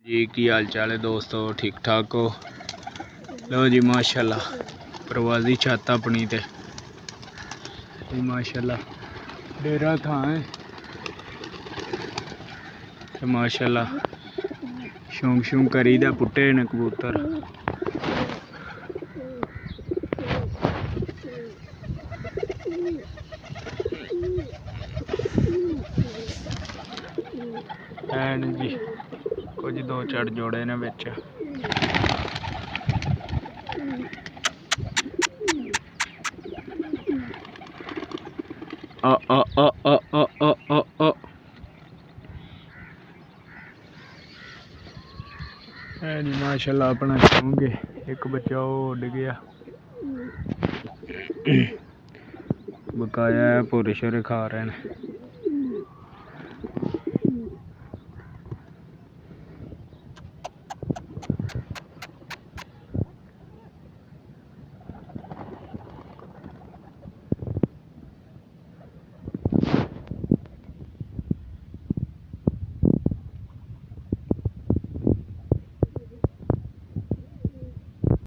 जी की हाल चाल है दोस्तों, ठीक ठाक हो? लो जी माशाल्लाह प्रवासी छत अपनी ते माशाल्लाह डेरा थां है ते माशाल्लाह शौक शौक करी दा पुट्टे ने कबूतर। हैं जी कुछ दो चार जोड़े ने बिच। आ आ आ आ आ आ आ आ है जी माशाल्लाह अपना शौक है। एक बच्चा वो उड़ गया बकाया है, पूरे शोरे खा रहे हैं।